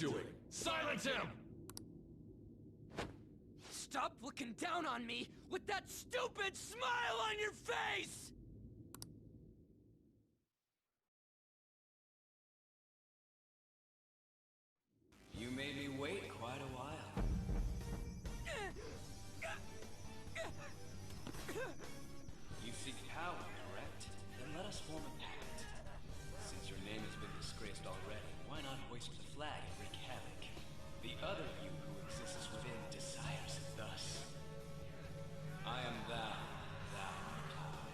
doing? Silence him! Stop looking down on me with that stupid smile on your face! You made me wait quite a while. You seek power, correct? Then let us form a pact. Since your name has been disgraced already, why not hoist the flag and wreak havoc? The other you who exists within desires it thus. I am thou, thou art I.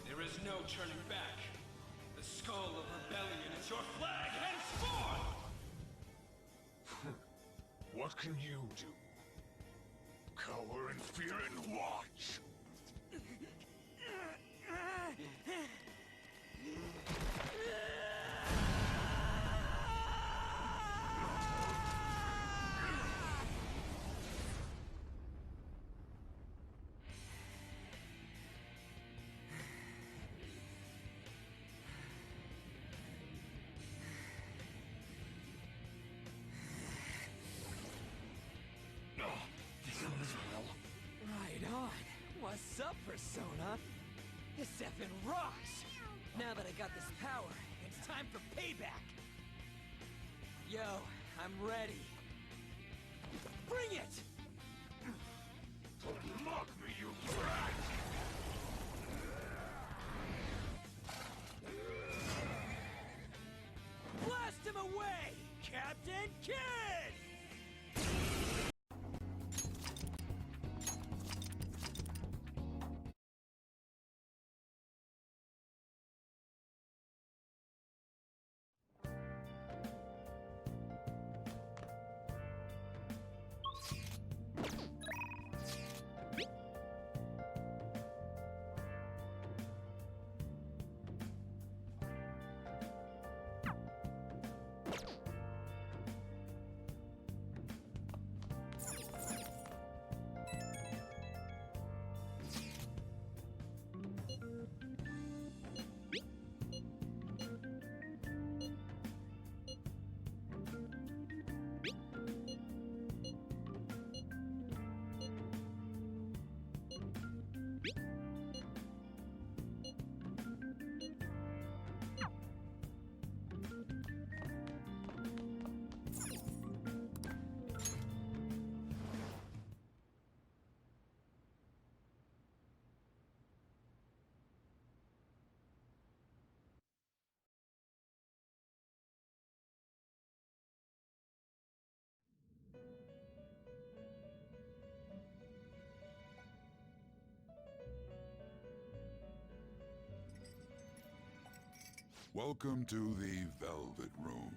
There is no turning back. The skull of rebellion is your flag henceforth! What can you do? Cower in fear and watch! Right on. What's up, Persona? This effing rocks! Now that I got this power, it's time for payback! Yo, I'm ready. Bring it! Mock me, you brat! Blast him away, Captain Kid! Welcome to the Velvet Room.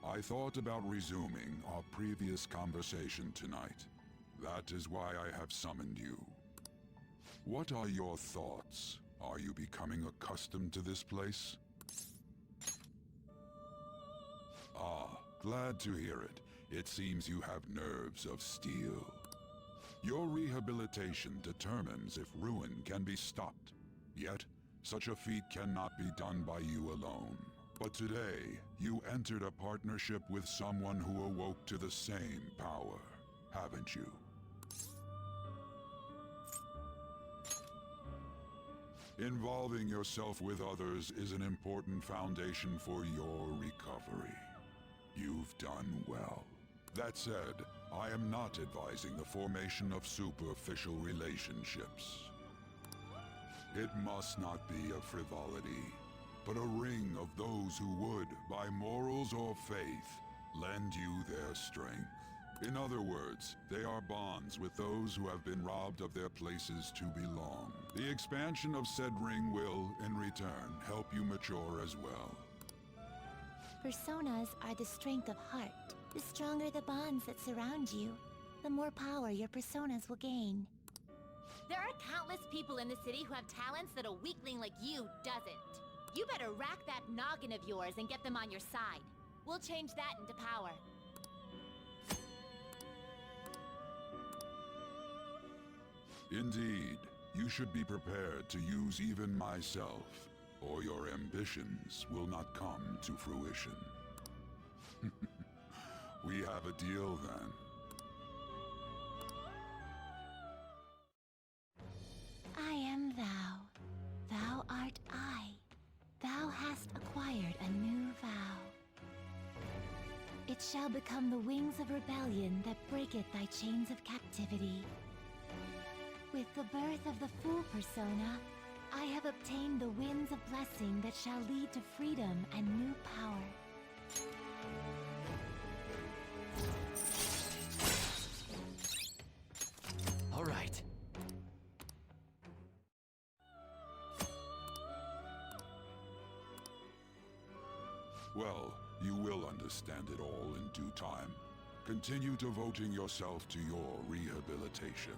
I thought about resuming our previous conversation tonight. That is why I have summoned you. What are your thoughts? Are you becoming accustomed to this place? Ah, glad to hear it. It seems you have nerves of steel. Your rehabilitation determines if ruin can be stopped. Yet, such a feat cannot be done by you alone. But today, you entered a partnership with someone who awoke to the same power, haven't you? Involving yourself with others is an important foundation for your recovery. You've done well. That said, I am not advising the formation of superficial relationships. It must not be a frivolity, but a ring of those who would, by morals or faith, lend you their strength. In other words, they are bonds with those who have been robbed of their places to belong. The expansion of said ring will, in return, help you mature as well. Personas are the strength of heart. The stronger the bonds that surround you, the more power your personas will gain. There are countless people in the city who have talents that a weakling like you doesn't. You better rack that noggin of yours and get them on your side. We'll change that into power. Indeed, you should be prepared to use even myself. or your ambitions will not come to fruition. We have a deal then. I am thou. Thou art I. Thou hast acquired a new vow. It shall become the wings of rebellion that breaketh thy chains of captivity. With the birth of the Fool persona, I have obtained the winds of blessing that shall lead to freedom and new power. All right. Well, you will understand it all in due time. Continue devoting yourself to your rehabilitation.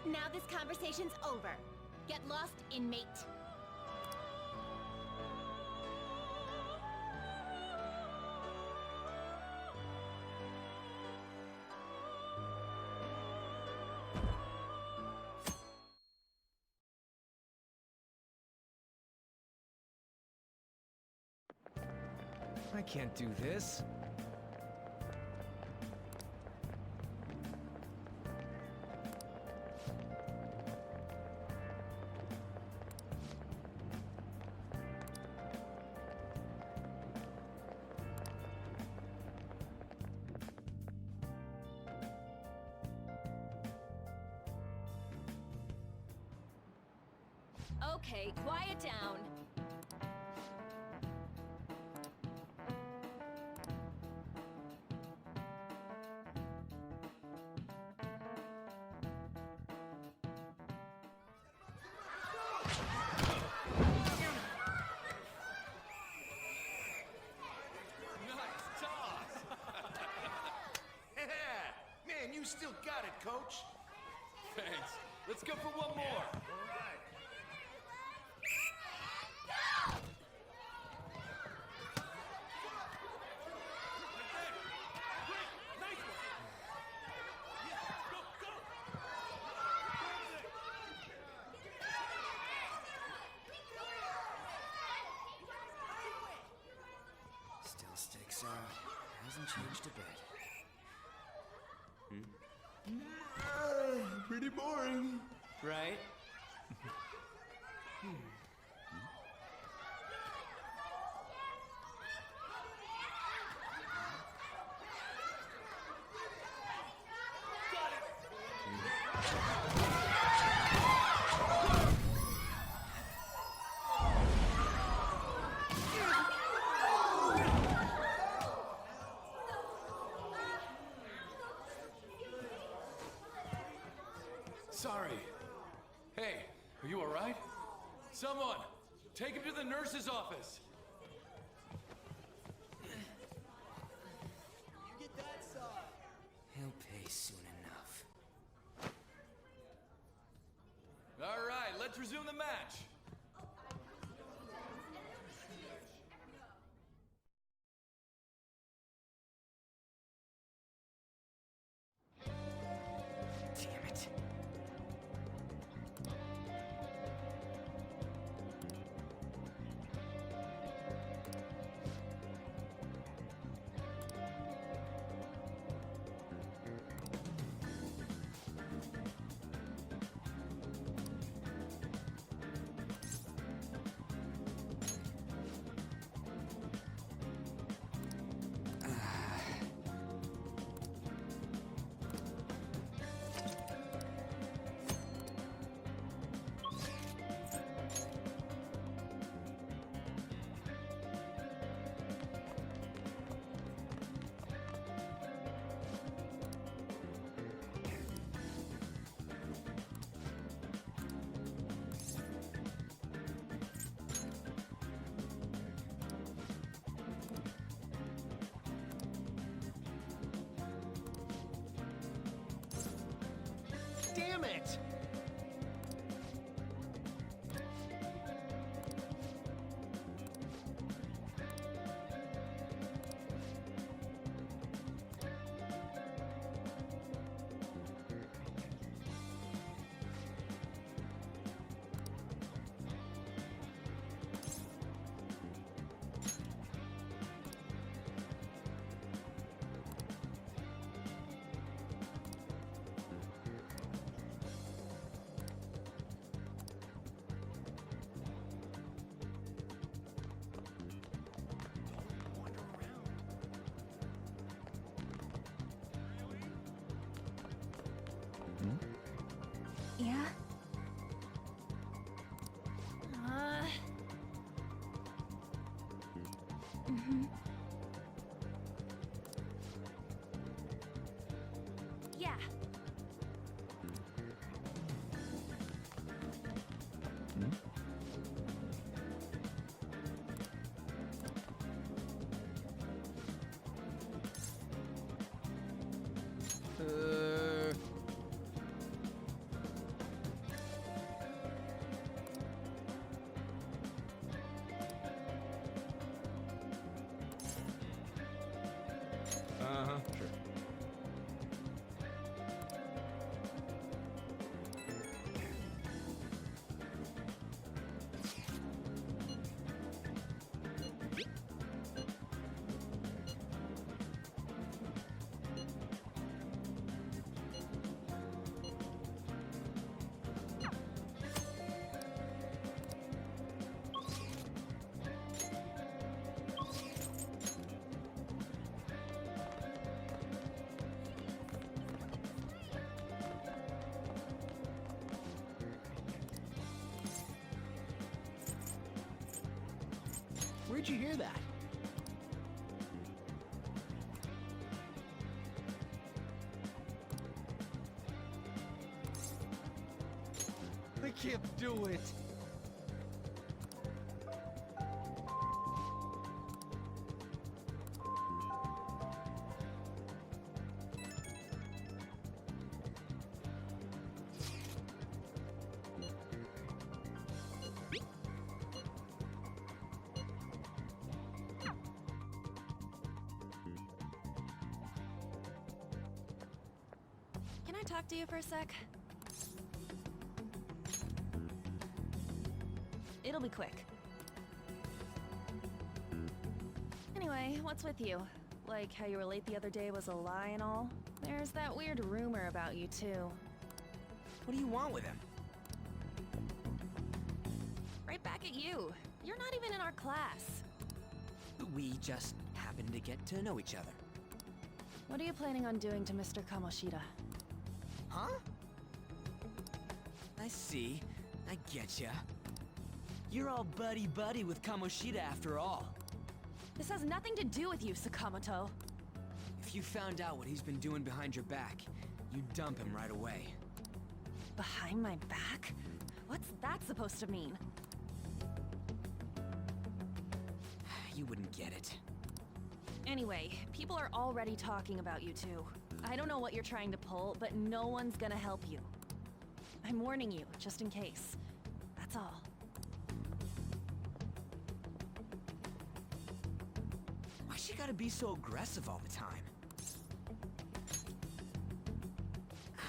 Now this conversation's over. Get lost, inmate. I can't do this. Okay, quiet down. Man, you still got it, coach. Thanks. Let's go for one more. Still sticks out. Hasn't changed a bit. Pretty boring, right? Sorry. Hey, are you all right? Someone, take him to the nurse's office. He'll pay soon enough. All right, let's resume the match. Damn it. Where'd you hear that? I can't do it. Can I talk to you for a sec? It'll be quick. Anyway, what's with you? Like how you were late the other day was a lie and all? There's that weird rumor about you too. What do you want with him? Right back at you. You're not even in our class. We just happened to get to know each other. What are you planning on doing to Mr. Kamoshida? Huh? I see. I getcha. You're all buddy-buddy with Kamoshida after all. This has nothing to do with you, Sakamoto. If you found out what he's been doing behind your back, you'd dump him right away. Behind my back? What's that supposed to mean? You wouldn't get it. Anyway, people are already talking about you two. I don't know what you're trying to pull, but no one's gonna help you. I'm warning you, just in case. That's all. Why she gotta be so aggressive all the time?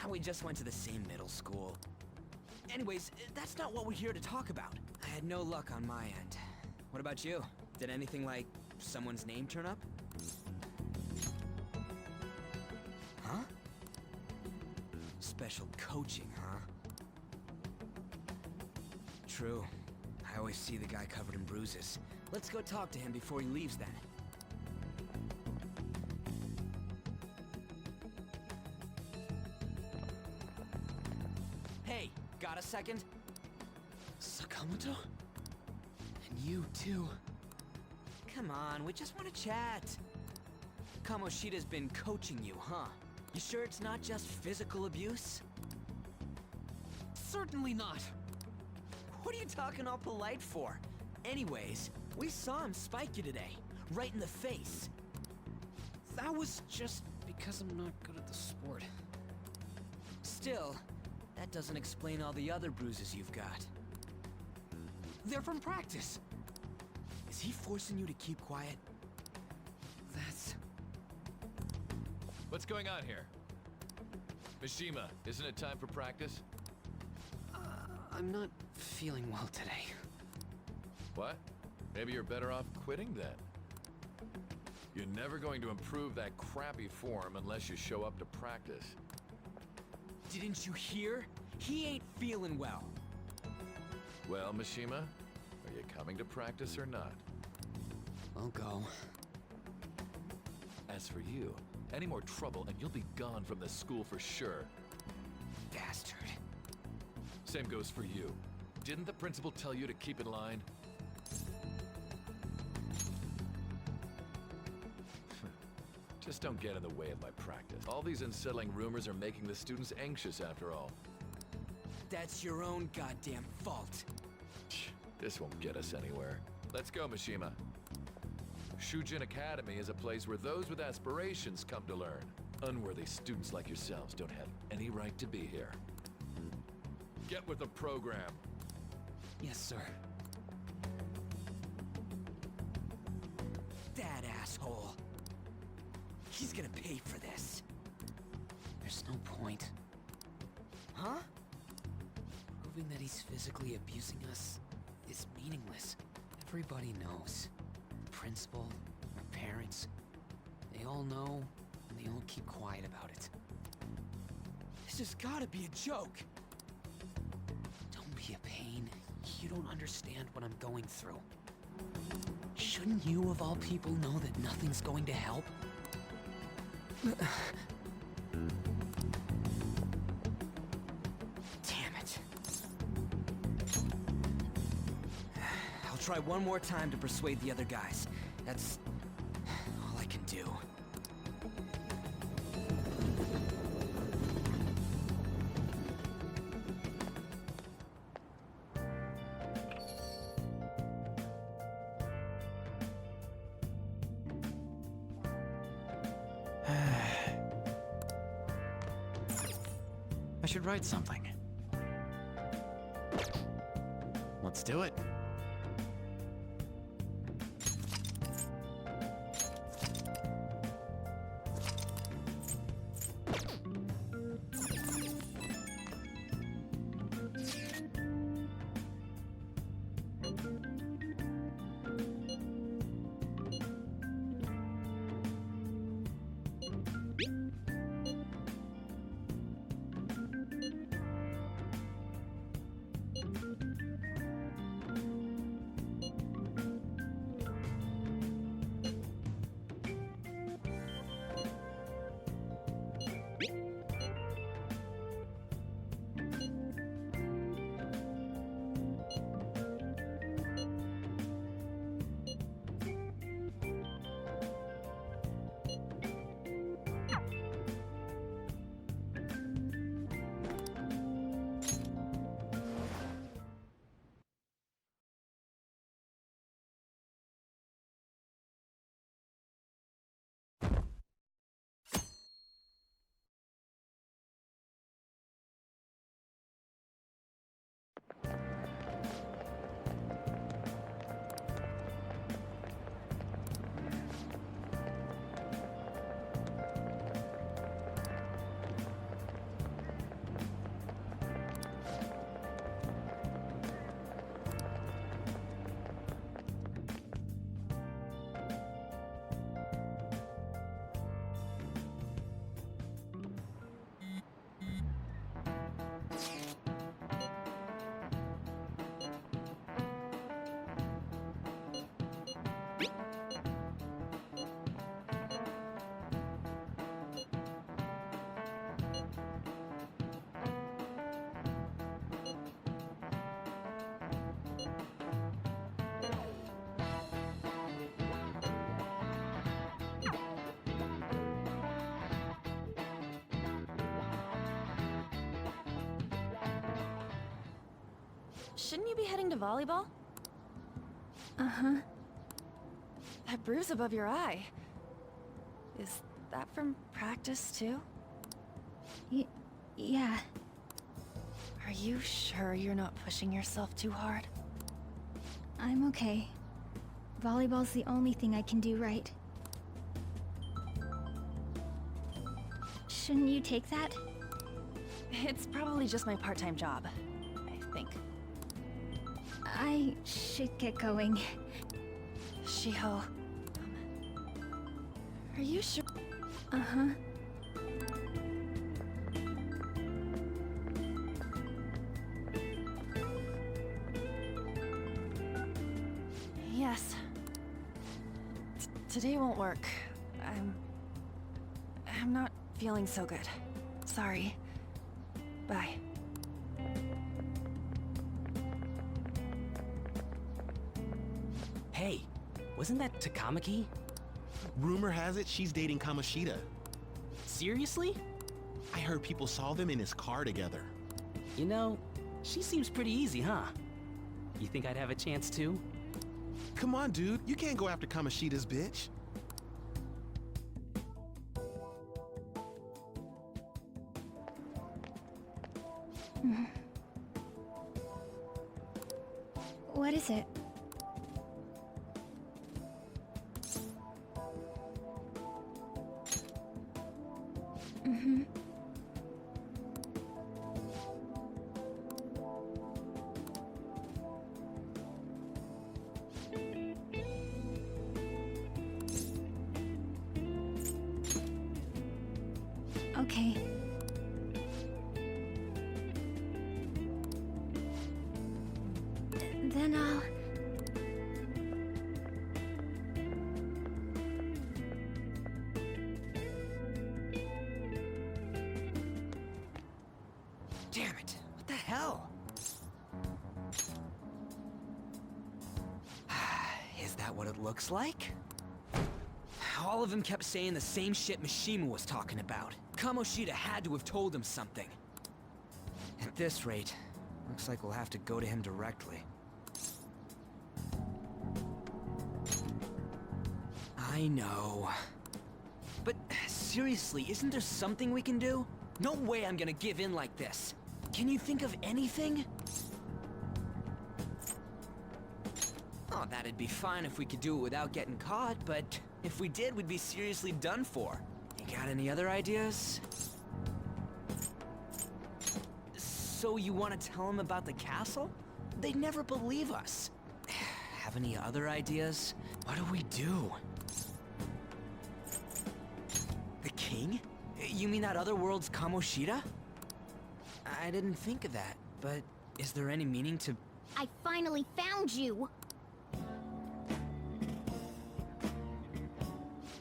We just went to the same middle school. Anyways, that's not what we're here to talk about. I had no luck on my end. What about you? Did anything like someone's name turn up? Huh? Special coaching, huh? True. I always see the guy covered in bruises. Let's go talk to him before he leaves then. Hey, got a second? Sakamoto? And you too. Come on, we just want to chat. Kamoshida's been coaching you, huh? You sure it's not just physical abuse? Certainly not. What are you talking all polite for? Anyways, we saw him spike you today, right in the face. That was just because I'm not good at the sport. Still, that doesn't explain all the other bruises you've got. They're from practice. Is he forcing you to keep quiet? That's... What's going on here? Mishima, isn't it time for practice? I'm not feeling well today. What? Maybe you're better off quitting then. You're never going to improve that crappy form unless you show up to practice. Didn't you hear? He ain't feeling well. Well, Mishima, are you coming to practice or not? I'll go. As for you, any more trouble and you'll be gone from this school for sure. Bastard. Same goes for you. Didn't the principal tell you to keep in line? Just don't get in the way of my practice. All these unsettling rumors are making the students anxious after all. That's your own goddamn fault. This won't get us anywhere. Let's go, Mishima. Shujin Academy is a place where those with aspirations come to learn. Unworthy students like yourselves don't have any right to be here. Get with the program. Yes, sir. That asshole. He's gonna pay for this. There's no point. Huh? Proving that he's physically abusing us is meaningless. Everybody knows. The principal, our parents, they all know, and they all keep quiet about it. This has gotta be a joke. Don't be a pain. You don't understand what I'm going through. Shouldn't you, of all people, know that nothing's going to help? Damn it. I'll try one more time to persuade the other guys. That's all I can do. I should write something. Let's do it. Shouldn't you be heading to volleyball? Uh-huh. That bruise above your eye. Is that from practice, too? Yeah. Are you sure you're not pushing yourself too hard? I'm okay. Volleyball's the only thing I can do right. Shouldn't you take that? It's probably just my part-time job, I think. I should get going. Shiho, are you sure? Uh-huh. Yes. Today won't work. I'm not feeling so good. Sorry. Bye. Hey, wasn't that Takamaki? Rumor has it she's dating Kamoshida. Seriously? I heard people saw them in his car together. You know, she seems pretty easy, huh? You think I'd have a chance too? Come on, dude. You can't go after Kamoshida's bitch. What is it? Mm-hmm. Okay. Then I'll... Damn it! What the hell? what it looks like? All of them kept saying the same shit Mishima was talking about. Kamoshida had to have told him something. At this rate, looks like we'll have to go to him directly. I know. But seriously, isn't there something we can do? No way I'm gonna give in like this. Can you think of anything? Oh, that'd be fine if we could do it without getting caught, but if we did, we'd be seriously done for. You got any other ideas? So you want to tell them about the castle? They'd never believe us. Have any other ideas? What do we do? The king? You mean that other world's Kamoshida? I didn't think of that, but is there any meaning to... I finally found you!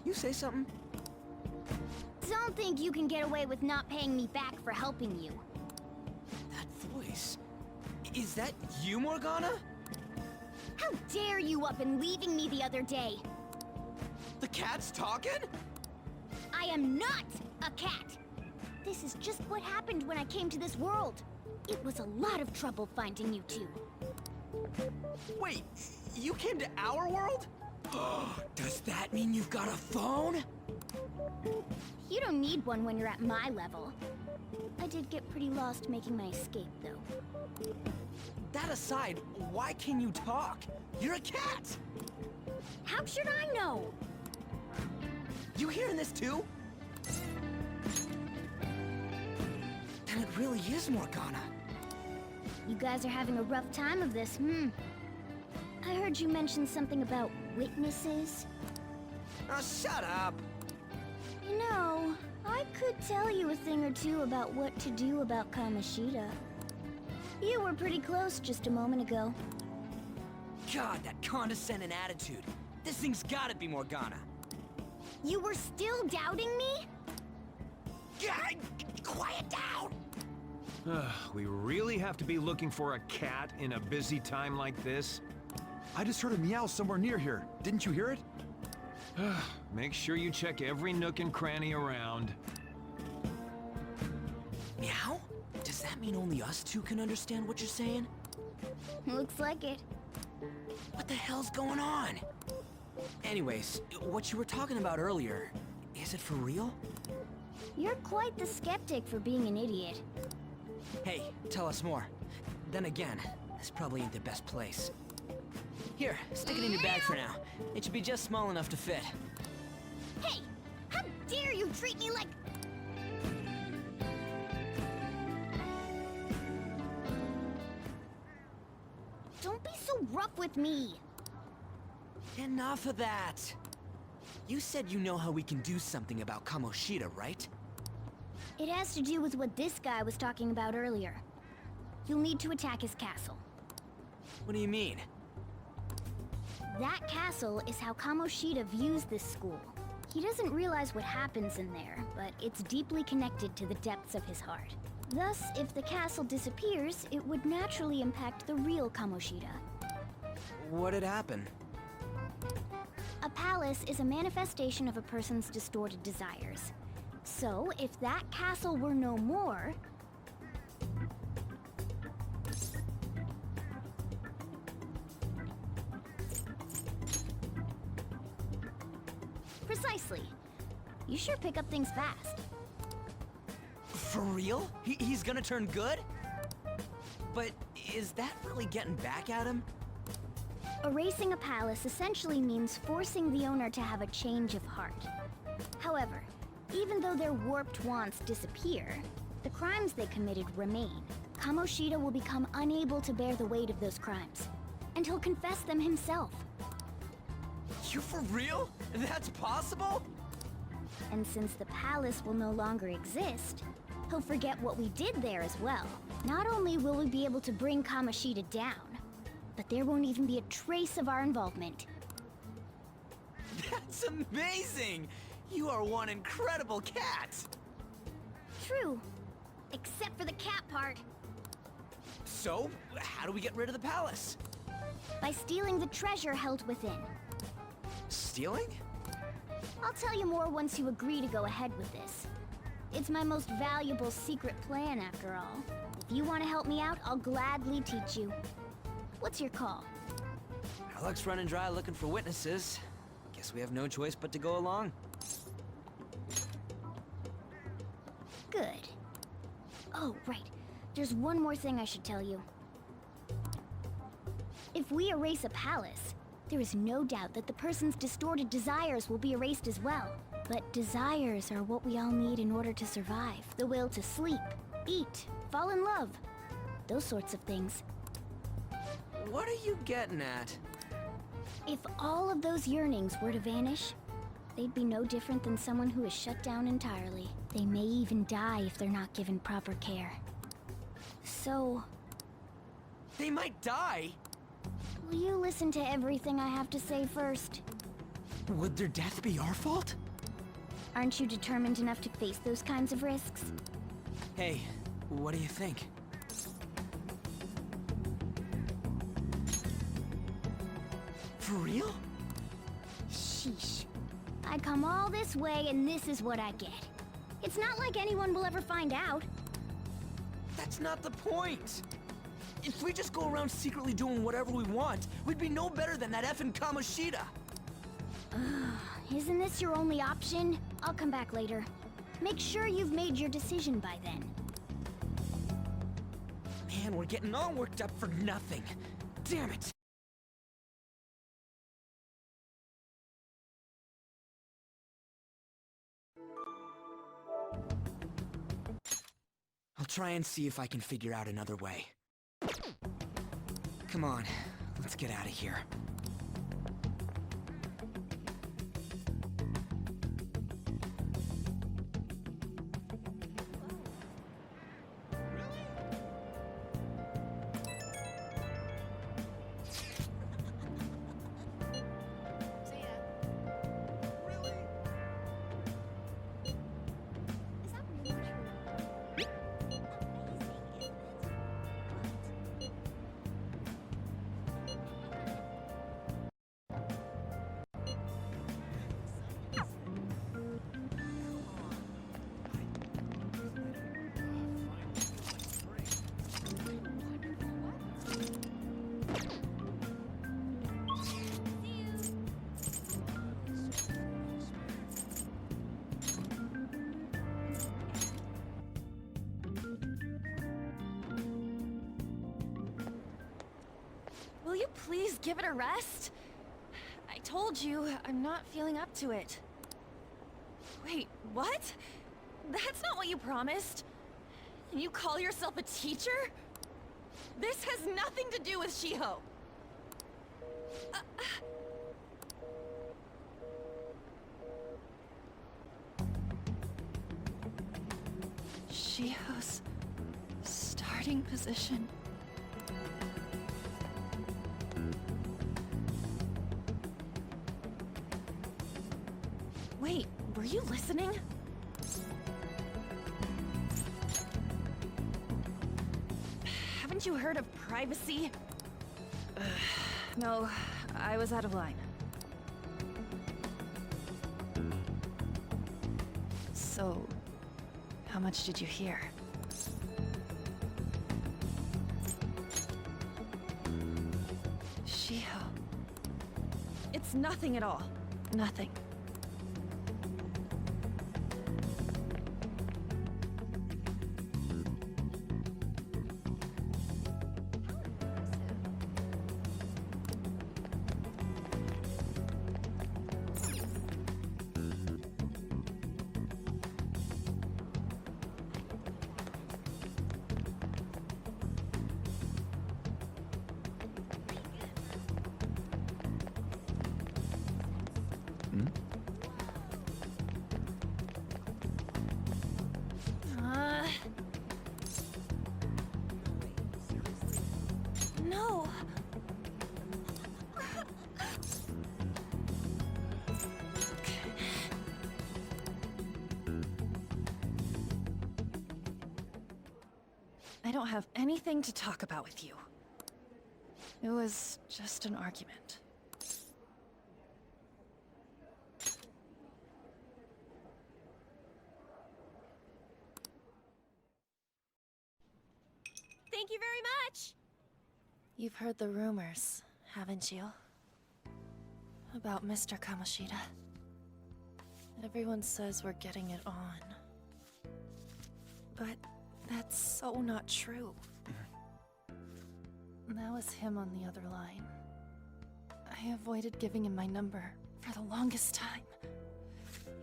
You say something? Don't think you can get away with not paying me back for helping you. That voice... Is that you, Morgana? How dare you up and leaving me the other day? The cat's talking? I am not a cat! This is just what happened when I came to this world. It was a lot of trouble finding you two. Wait, you came to our world? Does that mean you've got a phone? You don't need one when you're at my level. I did get pretty lost making my escape, though. That aside, why can you talk? You're a cat! How should I know? You hearing this too? Then it really is Morgana. You guys are having a rough time of this, I heard you mention something about witnesses. Oh, shut up! You know, I could tell you a thing or two about what to do about Kamoshida. You were pretty close just a moment ago. God, that condescending attitude. This thing's gotta be Morgana. You were still doubting me? God, quiet down! We really have to be looking for a cat in a busy time like this? I just heard a meow somewhere near here. Didn't you hear it? Make sure you check every nook and cranny around. Meow? Does that mean only us two can understand what you're saying? Looks like it. What the hell's going on? Anyways, what you were talking about earlier, is it for real? You're quite the skeptic for being an idiot. Hey, tell us more. Then again, this probably ain't the best place. Here, stick it in your bag for now. It should be just small enough to fit. Hey! How dare you treat me like... Don't be so rough with me! Enough of that! You said you know how we can do something about Kamoshida, right? It has to do with what this guy was talking about earlier. You'll need to attack his castle. What do you mean? That castle is how Kamoshida views this school. He doesn't realize what happens in there, but it's deeply connected to the depths of his heart. Thus, if the castle disappears, it would naturally impact the real Kamoshida. What'd happen? A palace is a manifestation of a person's distorted desires. So, if that castle were no more... Precisely. You sure pick up things fast. For real? He's gonna turn good? But is that really getting back at him? Erasing a palace essentially means forcing the owner to have a change of heart. However, even though their warped wants disappear, the crimes they committed remain. Kamoshida will become unable to bear the weight of those crimes, and he'll confess them himself. You for real? That's possible? And since the palace will no longer exist, he'll forget what we did there as well. Not only will we be able to bring Kamoshida down, but there won't even be a trace of our involvement. That's amazing! You are one incredible cat! True. Except for the cat part. So, how do we get rid of the palace? By stealing the treasure held within. Stealing? I'll tell you more once you agree to go ahead with this. It's my most valuable secret plan, after all. If you want to help me out, I'll gladly teach you. What's your call? Our luck's running dry looking for witnesses. Guess we have no choice but to go along. Good. Oh, right. There's one more thing I should tell you. If we erase a palace, there is no doubt that the person's distorted desires will be erased as well. But desires are what we all need in order to survive. The will to sleep, eat, fall in love. Those sorts of things. What are you getting at? If all of those yearnings were to vanish, they'd be no different than someone who is shut down entirely. They may even die if they're not given proper care. So... They might die? will you listen to everything I have to say first? Would their death be our fault? Aren't you determined enough to face those kinds of risks? Hey, what do you think? For real? Sheesh. I come all this way and this is what I get. It's not like anyone will ever find out. That's not the point! If we just go around secretly doing whatever we want, we'd be no better than that effing Kamoshida! Isn't this your only option? I'll come back later. Make sure you've made your decision by then. Man, we're getting all worked up for nothing. Damn it! I'll try and see if I can figure out another way. Come on, let's get out of here. Will you please give it a rest? I told you, I'm not feeling up to it. Wait, what? That's not what you promised. And you call yourself a teacher? This has nothing to do with Shiho. Shiho's starting position. Wait, were you listening? Haven't you heard of privacy? No, I was out of line. So, how much did you hear? Shiho. It's nothing at all. Nothing. No. I don't have anything to talk about with you. It was just an argument. very much! You've heard the rumors, haven't you? About Mr. Kamoshida. Everyone says we're getting it on. But that's so not true. That was him on the other line. I avoided giving him my number for the longest time.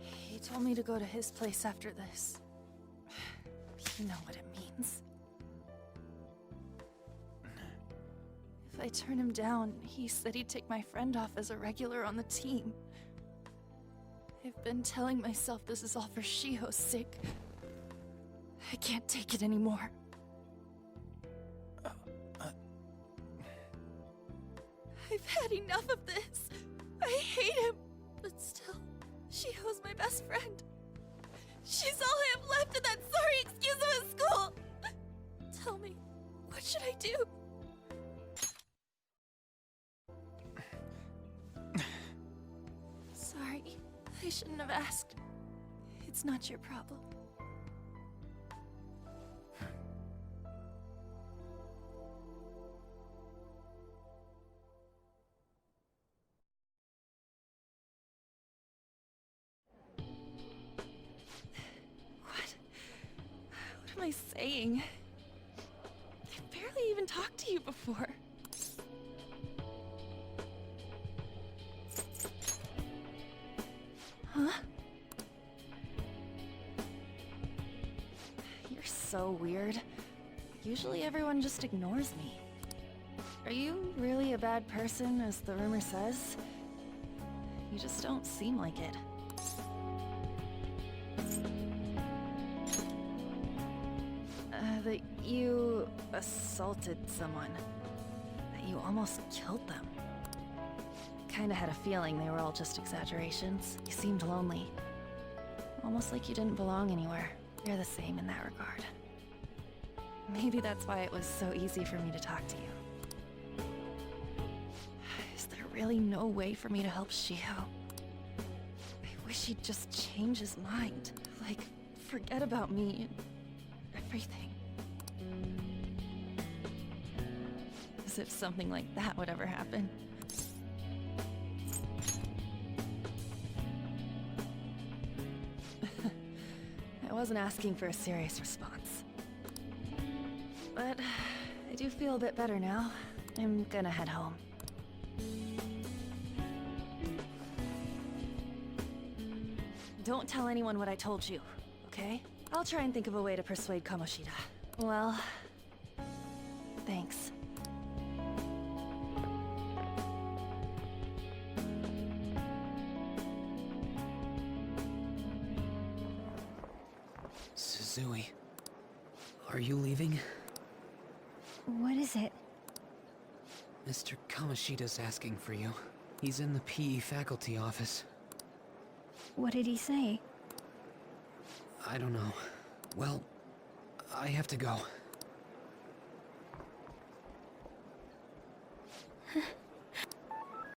He told me to go to his place after this. You know what it means. If I turn him down, he said he'd take my friend off as a regular on the team. I've been telling myself this is all for Shiho's sake. I can't take it anymore. I've had enough of this. I hate him. But still, Shiho's my best friend. She's all I have left in that sorry excuse of a school. Tell me, what should I do? Sorry, I shouldn't have asked. It's not your problem. What am I saying? I've barely even talked to you before. Huh? You're so weird. Usually everyone just ignores me. Are you really a bad person, as the rumor says? You just don't seem like it. That you assaulted someone. That you almost killed them. Kinda had a feeling they were all just exaggerations. You seemed lonely. Almost like you didn't belong anywhere. You're the same in that regard. Maybe that's why it was so easy for me to talk to you. Is there really no way for me to help Shiho? I wish he'd just change his mind. Like, forget about me and everything. As if something like that would ever happen. I wasn't asking for a serious response. But I do feel a bit better now. I'm gonna head home. Don't tell anyone what I told you, okay? I'll try and think of a way to persuade Kamoshida. Well, thanks. Suzui, are you leaving? What is it? Mr. Kamoshida's asking for you. He's in the PE faculty office. What did he say? I don't know. Well, I have to go.